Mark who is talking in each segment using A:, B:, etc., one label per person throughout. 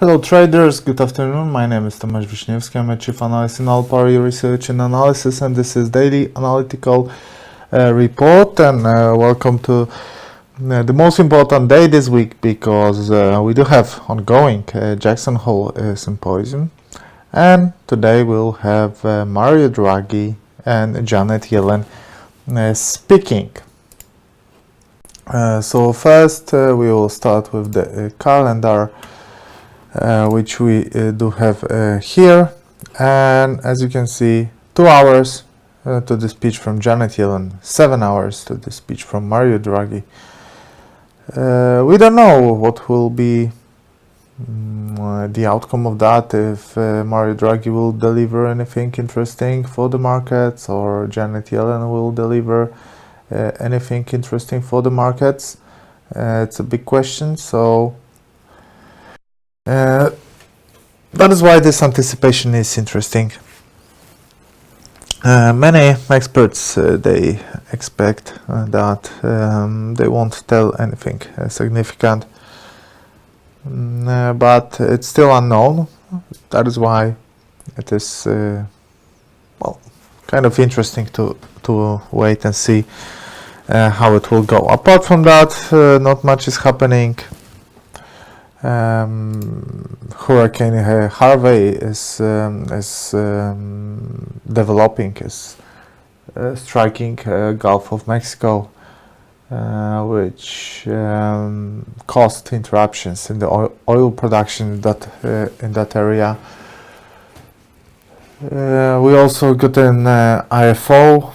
A: Hello traders, good afternoon. My name is Tomasz Wiśniewski. I'm a chief analyst in Alpari Research and Analysis, and this is daily analytical report. And welcome to the most important day this week, because we do have ongoing Jackson Hole symposium, and today we'll have Mario Draghi and Janet Yellen speaking. So first we will start with the calendar, which we do have here, and as you can see, 2 hours to the speech from Janet Yellen, 7 hours to the speech from Mario Draghi. We don't know what will be the outcome of that, if Mario Draghi will deliver anything interesting for the markets, or Janet Yellen will deliver anything interesting for the markets. It's a big question, so that is why this anticipation is interesting. Many experts they expect that they won't tell anything significant, but it's still unknown. That is why it is kind of interesting to wait and see how it will go. Apart from that, not much is happening. Hurricane Harvey is developing, is striking Gulf of Mexico, which caused interruptions in the oil production in that area. We also got an IFO,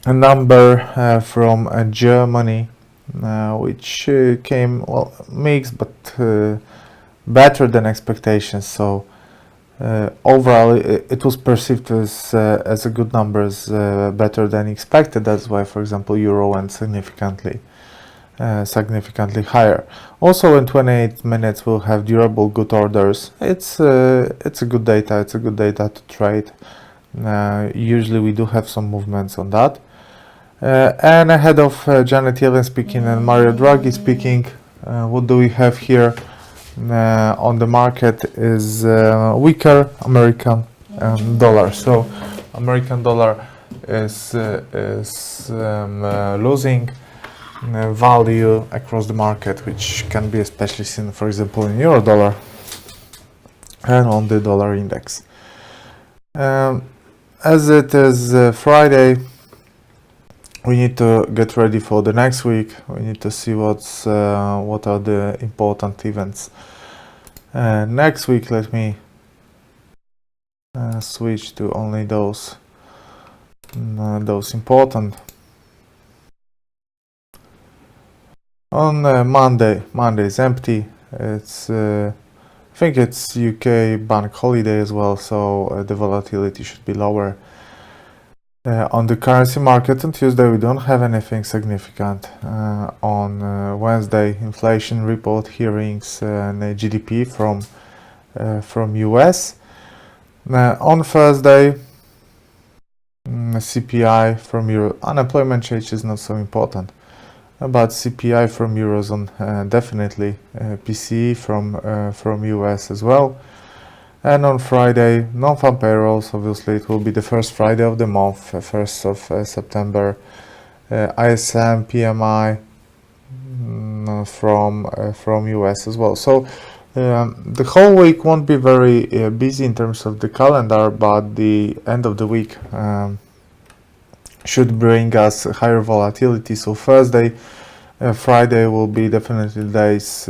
A: a number from Germany, which came mixed, but better than expectations. So overall, it was perceived as a good numbers, better than expected. That's why, for example, euro went significantly higher. Also, in 28 minutes, we'll have durable good orders. It's a good data. It's a good data to trade. Usually, we do have some movements on that. And ahead of Janet Yellen speaking and Mario Draghi speaking, what do we have here on the market is weaker American dollar. So American dollar is losing value across the market, which can be especially seen, for example, in euro dollar and on the dollar index. As it is Friday, we need to get ready for the next week. We need to see what are the important events next week. Let me switch to only those important. On Monday is empty. It's I think it's UK bank holiday as well, so the volatility should be lower. On the currency market on Tuesday, we don't have anything significant. On Wednesday, inflation report hearings and GDP from US. On Thursday, CPI from Euro. Unemployment change is not so important, but CPI from Eurozone definitely. PCE from US as well. And on Friday, non-farm payrolls. Obviously, it will be the first Friday of the month, 1st of September. ISM, PMI from US as well. So the whole week won't be very busy in terms of the calendar, but the end of the week should bring us higher volatility. So Thursday, Friday will be definitely days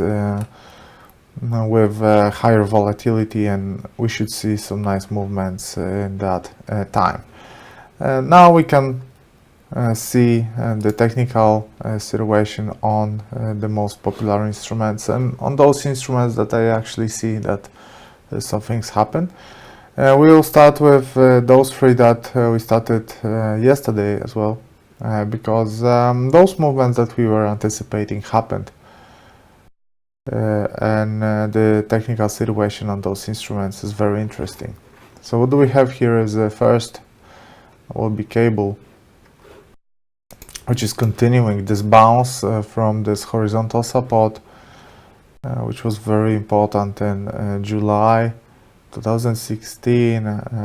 A: with higher volatility, and we should see some nice movements in that time. Now we can see the technical situation on the most popular instruments, and on those instruments that I actually see that some things happen. We will start with those three that we started yesterday as well, because those movements that we were anticipating happened. And the technical situation on those instruments is very interesting. So what do we have here is first will be cable, which is continuing this bounce from this horizontal support which was very important in July 2016,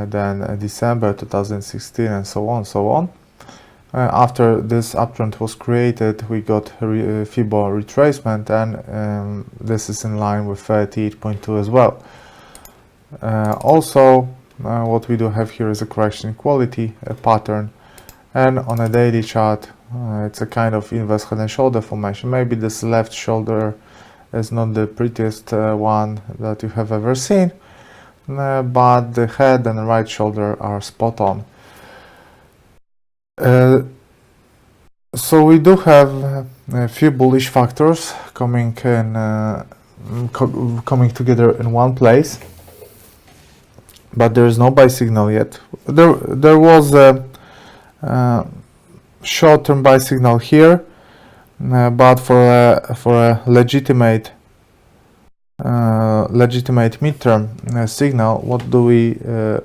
A: then December 2016, and so on, so on. After this uptrend was created, we got FIBO retracement, and this is in line with 38.2 as well. Also, what we do have here is a correction in quality, a pattern, and on a daily chart, it's a kind of inverse head and shoulder formation. Maybe this left shoulder is not the prettiest one that you have ever seen, but the head and the right shoulder are spot on. So we do have a few bullish factors coming together in one place, but there is no buy signal yet. There was a short-term buy signal here, but for a legitimate midterm signal,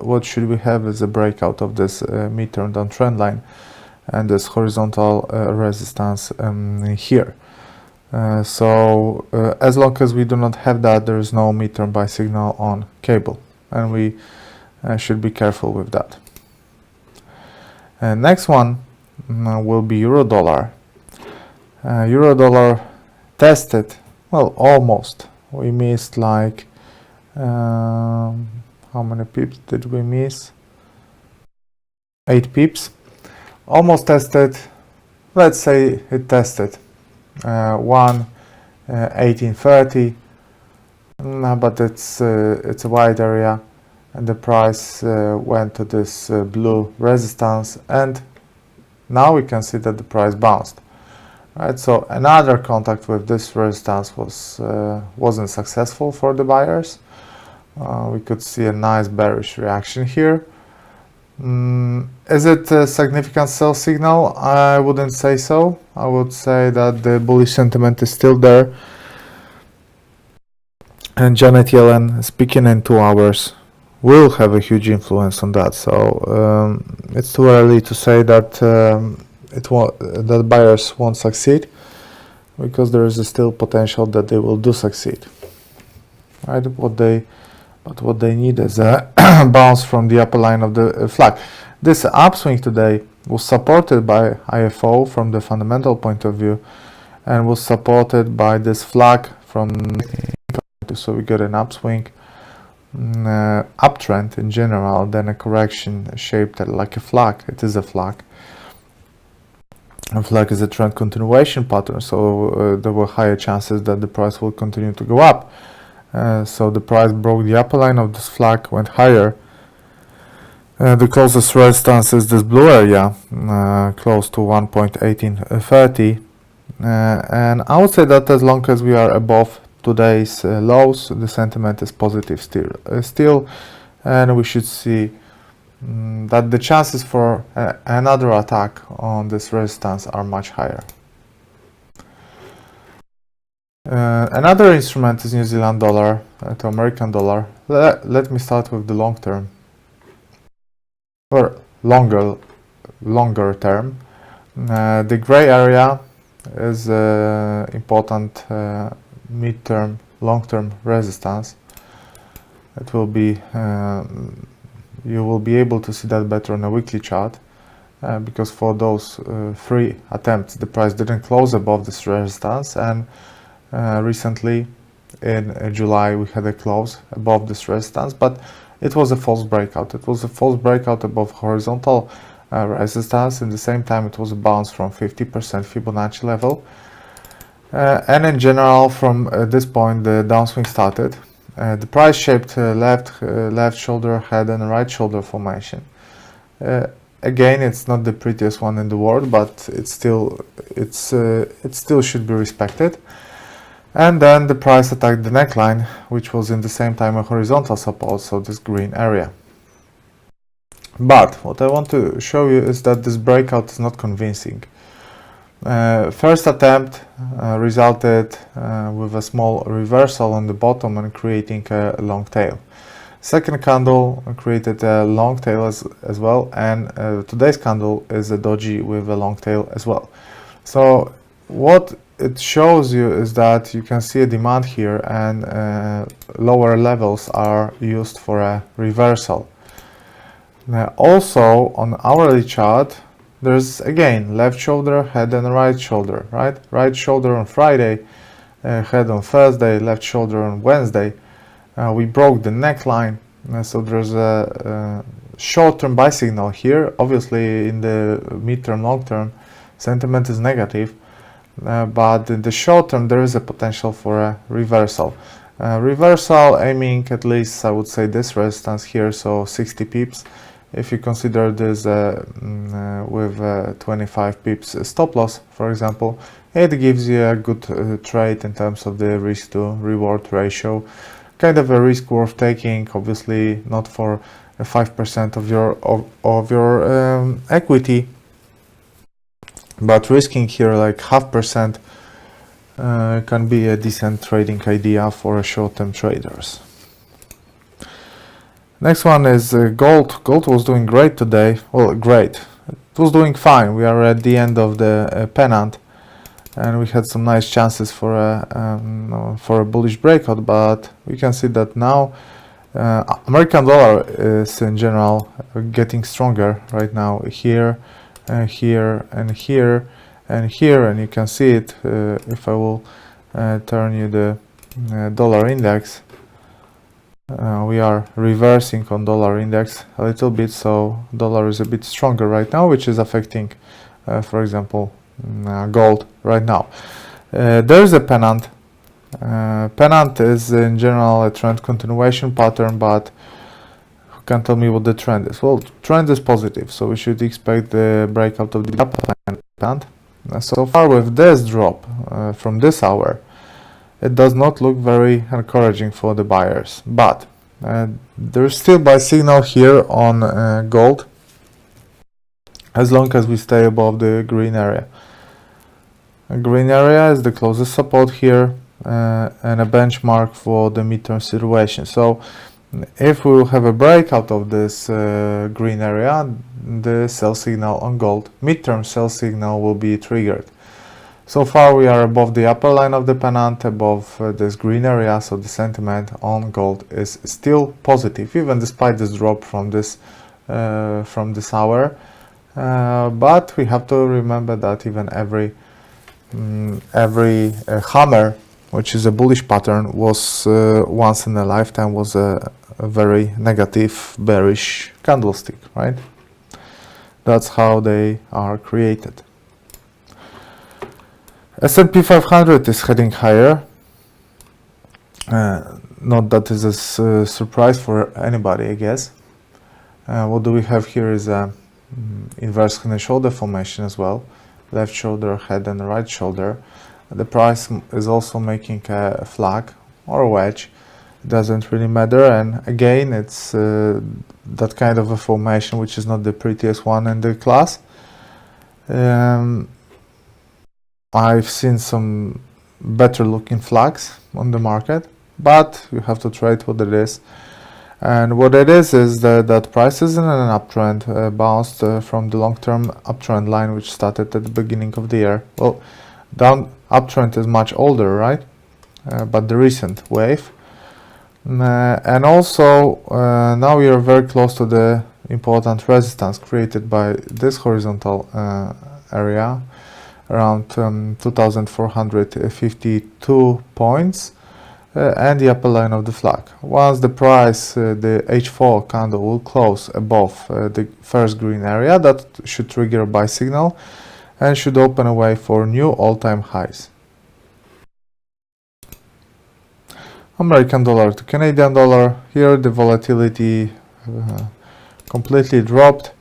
A: what should we have as a breakout of this midterm downtrend line and this horizontal resistance here. So as long as we do not have that, there is no midterm buy signal on cable, and we should be careful with that. Next one will be euro dollar. Euro dollar tested, well, almost. We missed like how many pips did we miss? 8 pips. Almost tested. Let's say it tested 1.1830, but it's a wide area, and the price went to this blue resistance, and now we can see that the price bounced. Right, so another contact with this resistance wasn't successful for the buyers. We could see a nice bearish reaction here. Is it a significant sell signal? I wouldn't say so. I would say that the bullish sentiment is still there, and Janet Yellen speaking in 2 hours will have a huge influence on that. So it's too early to say that that buyers won't succeed, because there is still potential that they will do succeed. Right? What they need is a bounce from the upper line of the flag. This upswing today was supported by IFO from the fundamental point of view, and was supported by this flag from. So we got an upswing, uptrend in general, then a correction shaped like a flag. It is a flag. A flag is a trend continuation pattern, so there were higher chances that the price will continue to go up. So the price broke the upper line of this flag, went higher. The closest resistance is this blue area, close to 1.1830, and I would say that as long as we are above today's lows, the sentiment is positive still, and we should see that the chances for another attack on this resistance are much higher. Another instrument is New Zealand dollar to American dollar. Let me start with the long term, or longer term. The gray area is important midterm, long-term resistance. It will be you will be able to see that better on a weekly chart, because for those 3 attempts the price didn't close above this resistance, and recently in July we had a close above this resistance, but it was a false breakout. It was a false breakout above horizontal resistance. In the same time, it was a bounce from 50% Fibonacci level, and in general from this point the downswing started. The price shaped left shoulder, head, and right shoulder formation. Again, it's not the prettiest one in the world, but it still should be respected. And then the price attacked the neckline, which was in the same time a horizontal support, so this green area. But what I want to show you is that this breakout is not convincing. First attempt resulted with a small reversal on the bottom and creating a long tail. Second candle created a long tail as well, and today's candle is a doji with a long tail as well. So what it shows you is that you can see a demand here, and lower levels are used for a reversal. Now also on hourly chart, there's again left shoulder, head, and right shoulder, right? Right shoulder on Friday, head on Thursday, left shoulder on Wednesday. We broke the neckline, so there's a short-term buy signal here. Obviously, in the mid-term, long-term, sentiment is negative, but in the short term, there is a potential for a reversal. Reversal aiming at least, I would say, this resistance here, so 60 pips. If you consider this with 25 pips stop loss, for example, it gives you a good trade in terms of the risk to reward ratio. Kind of a risk worth taking, obviously not for 5% of your equity, but risking here like 0.5% can be a decent trading idea for short-term traders. Next one is gold. Gold was doing great today. Well, great. It was doing fine. We are at the end of the pennant, and we had some nice chances for a bullish breakout. But we can see that now American dollar is in general getting stronger right now. Here, here, and here, and here, and you can see it. If I will turn you the dollar index. We are reversing on dollar index a little bit, so dollar is a bit stronger right now, which is affecting, for example, gold right now. There is a pennant. Pennant is in general a trend continuation pattern, but who can tell me what the trend is? Well, trend is positive, so we should expect the breakout of the upper pennant. So far with this drop from this hour, it does not look very encouraging for the buyers, but there is still buy signal here on gold, as long as we stay above the green area. A green area is the closest support here and a benchmark for the midterm situation. So if we will have a breakout of this green area, the sell signal on gold, midterm sell signal, will be triggered. So far we are above the upper line of the pennant, above this green area, so the sentiment on gold is still positive, even despite this drop from this hour. But we have to remember that even every hammer, which is a bullish pattern, was once in a lifetime was a very negative bearish candlestick, right? That's how they are created. S&P 500 is heading higher. Not that is a surprise for anybody, I guess. What do we have here is a inverse head and shoulder formation as well. Left shoulder, head, and right shoulder. The price is also making a flag or a wedge. It doesn't really matter. And again, it's that kind of a formation which is not the prettiest one in the class. I've seen some better looking flags on the market, but you have to trade what it is. And what it is that price is in an uptrend, bounced from the long-term uptrend line which started at the beginning of the year. Well, down uptrend is much older, right? But the recent wave. And also now we are very close to the important resistance created by this horizontal area, around 2,452 points, and the upper line of the flag. Once the price, the H4 candle, will close above the first green area, that should trigger a buy signal and should open a way for new all-time highs. American dollar to Canadian dollar. Here the volatility completely dropped.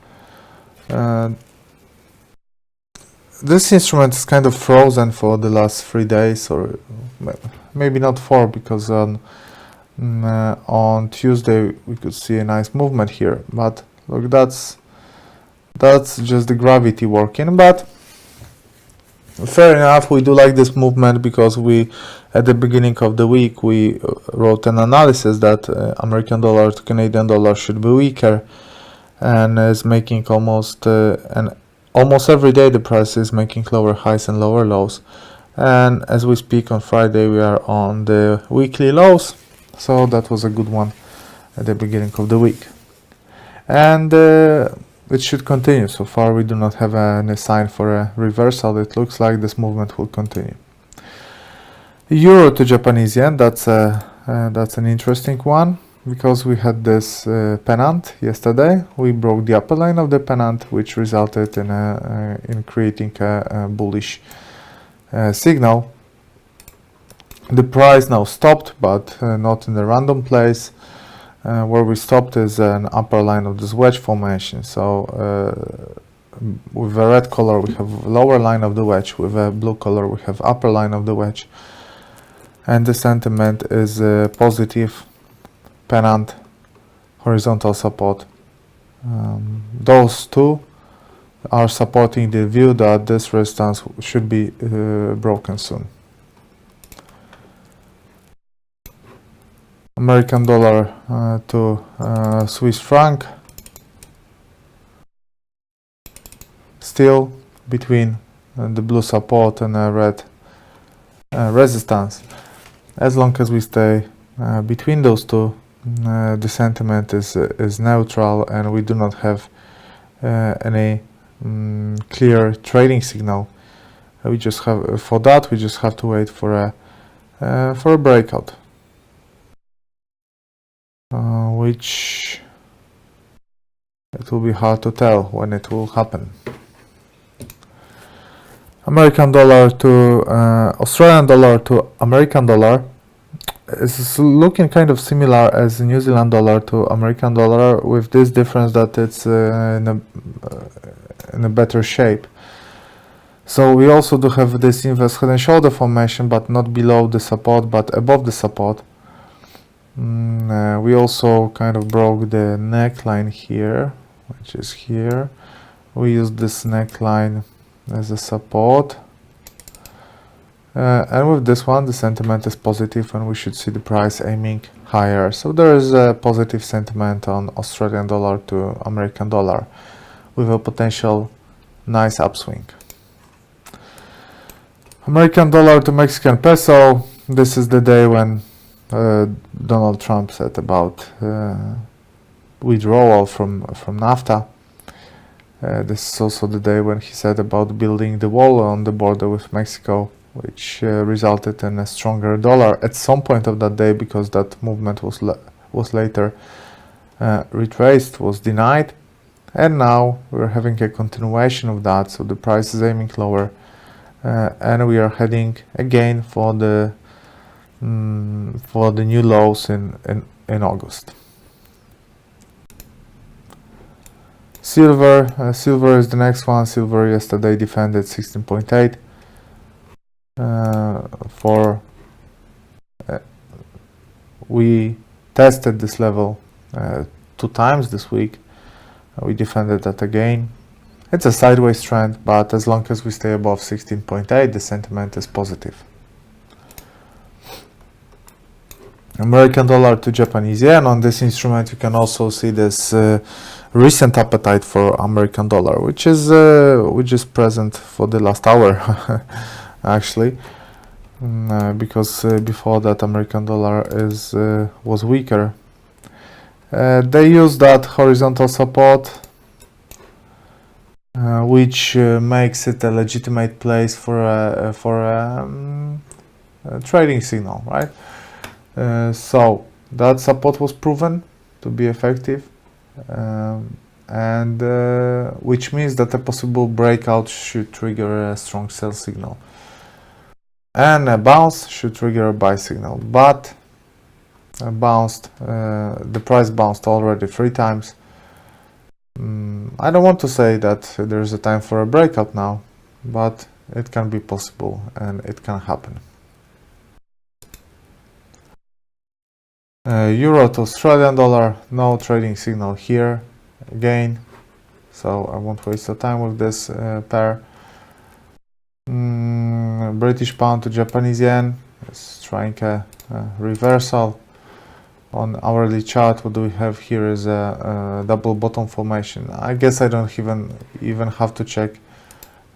A: This instrument is kind of frozen for the last 3 days, or maybe not 4, because on Tuesday we could see a nice movement here. But look, that's just the gravity working. But fair enough, we do like this movement because we, at the beginning of the week, we wrote an analysis that American dollar to Canadian dollar should be weaker, and is making almost every day the price is making lower highs and lower lows. And as we speak on Friday, we are on the weekly lows, so that was a good one at the beginning of the week. And it should continue. So far we do not have any sign for a reversal. It looks like this movement will continue. Euro to Japanese yen, that's an interesting one, because we had this pennant yesterday. We broke the upper line of the pennant, which resulted in creating a bullish signal. The price now stopped, but not in the random place. Where we stopped is an upper line of this wedge formation. So with a red color we have lower line of the wedge, with a blue color we have upper line of the wedge, and the sentiment is positive. Pennant, horizontal support. Those two are supporting the view that this resistance should be broken soon. American dollar to Swiss franc, still between the blue support and a red resistance. As long as we stay between those two, the sentiment is neutral, and we do not have any clear trading signal. We just have we just have to wait for a breakout, which it will be hard to tell when it will happen. American dollar to Australian dollar to American dollar is looking kind of similar as New Zealand dollar to American dollar, with this difference that it's in a better shape. So we also do have this inverse head and shoulder formation, but not below the support, but above the support. We also kind of broke the neckline here, which is here. We use this neckline as a support. And with this one, the sentiment is positive, and we should see the price aiming higher. So there is a positive sentiment on Australian dollar to American dollar, with a potential nice upswing. American dollar to Mexican peso. This is the day when Donald Trump said about withdrawal from NAFTA. This is also the day when he said about building the wall on the border with Mexico, which resulted in a stronger dollar at some point of that day, because that movement was later retraced, was denied, and now we're having a continuation of that. So the price is aiming lower, and we are heading again for the new lows in August. Silver, silver is the next one. Silver yesterday defended 16.8. We tested this level 2 times this week. We defended that again. It's a sideways trend, but as long as we stay above 16.8, the sentiment is positive. American dollar to Japanese yen. On this instrument you can also see this recent appetite for American dollar, which is present for the last hour actually, because before that American dollar was weaker. They use that horizontal support, which makes it a legitimate place for a trading signal, right? So that support was proven to be effective, and which means that a possible breakout should trigger a strong sell signal, and a bounce should trigger a buy signal. But the price bounced already 3 times. I don't want to say that there's a time for a breakout now, but it can be possible and it can happen. Euro to Australian dollar, no trading signal here again, so I won't waste your time with this pair. British pound to Japanese yen is trying a reversal. On hourly chart, what do we have here is a double bottom formation. I guess I don't even have to check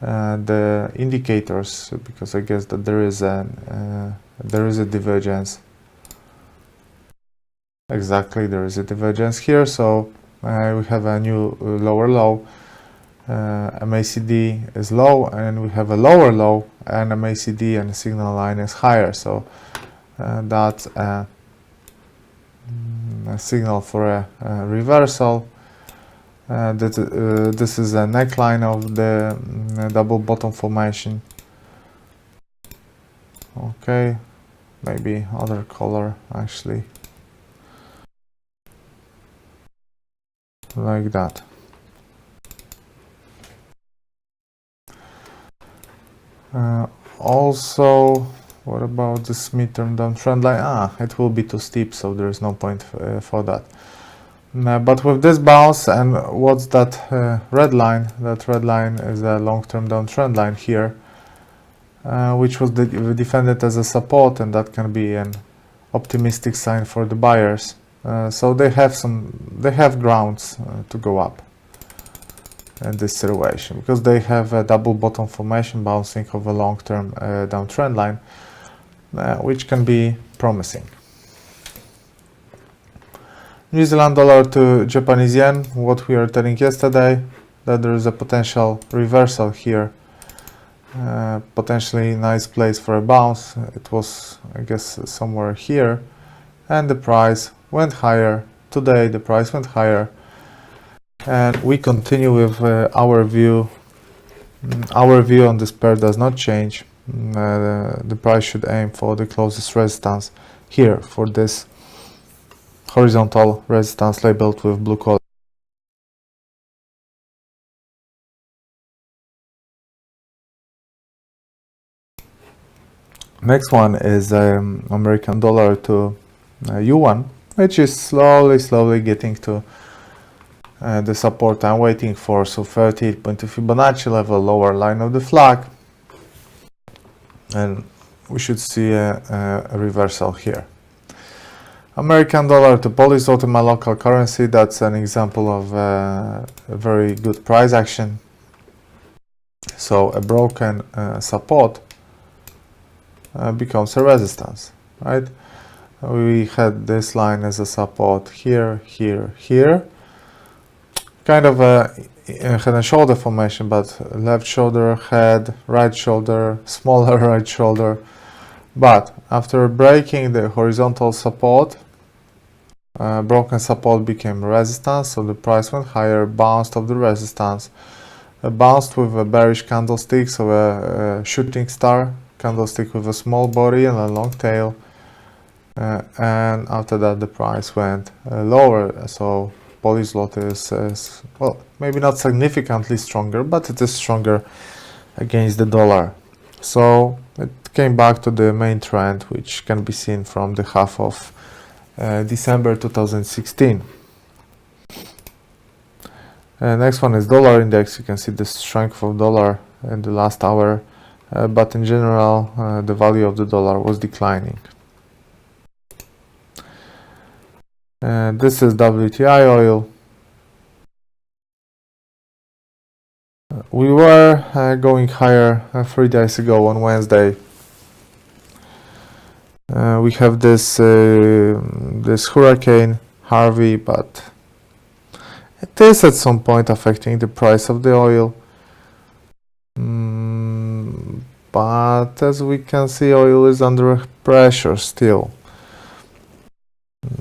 A: the indicators, because I guess that there is a divergence. Exactly, there is a divergence here, so we have a new lower low. MACD is low, and we have a lower low, and MACD and the signal line is higher, so that's a signal for a reversal. This is a neckline of the double bottom formation. Okay, maybe other color actually, like that. Also, what about this midterm downtrend line? It will be too steep, so there is no point for that. But with this bounce, and what's that red line? That red line is a long-term downtrend line here, which was defended as a support, and that can be an optimistic sign for the buyers. So they have grounds to go up in this situation, because they have a double bottom formation bouncing of a long-term downtrend line, which can be promising. New Zealand dollar to Japanese yen, what we are telling yesterday, that there is a potential reversal here, potentially nice place for a bounce. It was, I guess, somewhere here, and the price went higher. Today the price went higher, and we continue with our view. Our view on this pair does not change. The price should aim for the closest resistance here, for this horizontal resistance labeled with blue color. Next one is American dollar to yuan, which is slowly getting to the support I'm waiting for. So 38.2 Fibonacci level, lower line of the flag, and we should see a reversal here. American dollar to Polish zloty, my local currency, that's an example of a very good price action. So a broken support becomes a resistance, right? We had this line as a support here, here. Kind of a head and shoulder formation, but left shoulder, head, right shoulder, smaller right shoulder. But after breaking the horizontal support, broken support became resistance, so the price went higher, bounced off the resistance, bounced with a bearish candlestick, so a shooting star candlestick with a small body and a long tail, and after that the price went lower. So Polish zloty is well, maybe not significantly stronger, but it is stronger against the dollar. So it came back to the main trend, which can be seen from the half of December 2016. Next one is dollar index. You can see the strength of dollar in the last hour, but in general the value of the dollar was declining. This is WTI oil. We were going higher 3 days ago on Wednesday. We have this this hurricane Harvey, but it is at some point affecting the price of the oil. But as we can see, oil is under pressure still.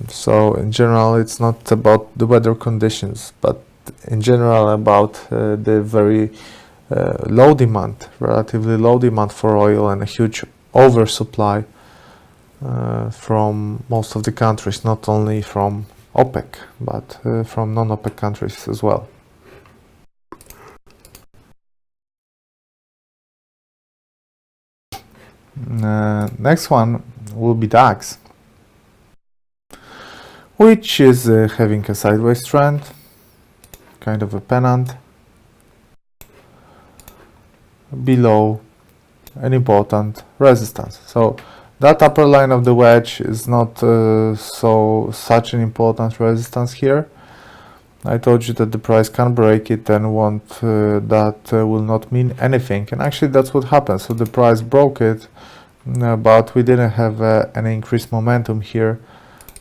A: So in general, it's not about the weather conditions, but in general about the very low demand, relatively low demand for oil, and a huge oversupply from most of the countries, not only from OPEC, but from non-OPEC countries as well. Next one will be DAX, which is having a sideways trend, kind of a pennant below an important resistance. So that upper line of the wedge is not such an important resistance here. I told you that the price can break it and that will not mean anything, and actually that's what happened. So the price broke it, but we didn't have any increased momentum here.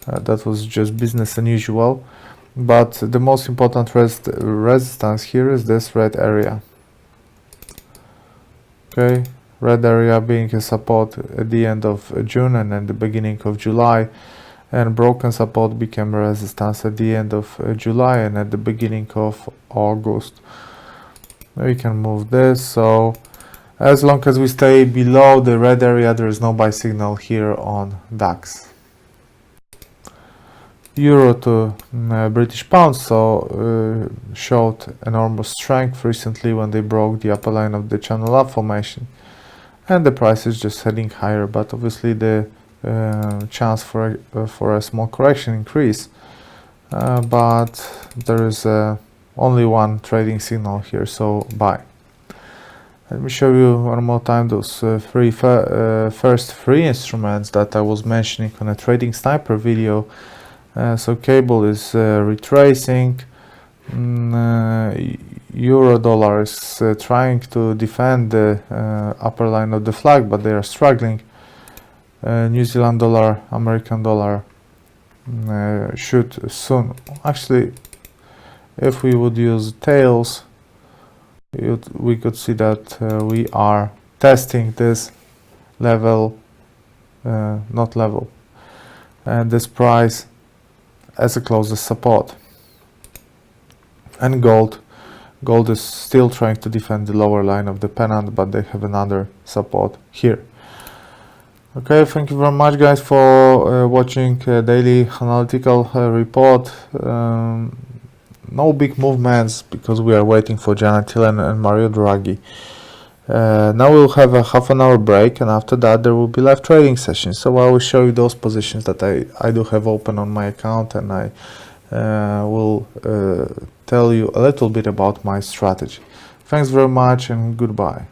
A: That was just business as usual. But the most important resistance here is this red area. Okay, red area being a support at the end of June and at the beginning of July, and broken support became resistance at the end of July and at the beginning of August. We can move this. So as long as we stay below the red area, there is no buy signal here on DAX. Euro to British pound showed enormous strength recently when they broke the upper line of the channel up formation, and the price is just heading higher, but obviously the chance for a small correction increase, but there is only one trading signal here, so buy. Let me show you one more time those first three instruments that I was mentioning on a Trading Sniper video. So cable is retracing, euro dollar is trying to defend the upper line of the flag, but they are struggling. New Zealand dollar, American dollar should soon, actually if we would use tails, we could see that we are testing this level, not level, and this price as a closest support. And gold is still trying to defend the lower line of the pennant, but they have another support here. Okay, thank you very much guys for watching daily analytical report. No big movements because we are waiting for Janet Yellen and Mario Draghi. Now we'll have a half an hour break, and after that there will be live trading sessions. So I will show you those positions that I do have open on my account, and I will tell you a little bit about my strategy. Thanks very much and goodbye.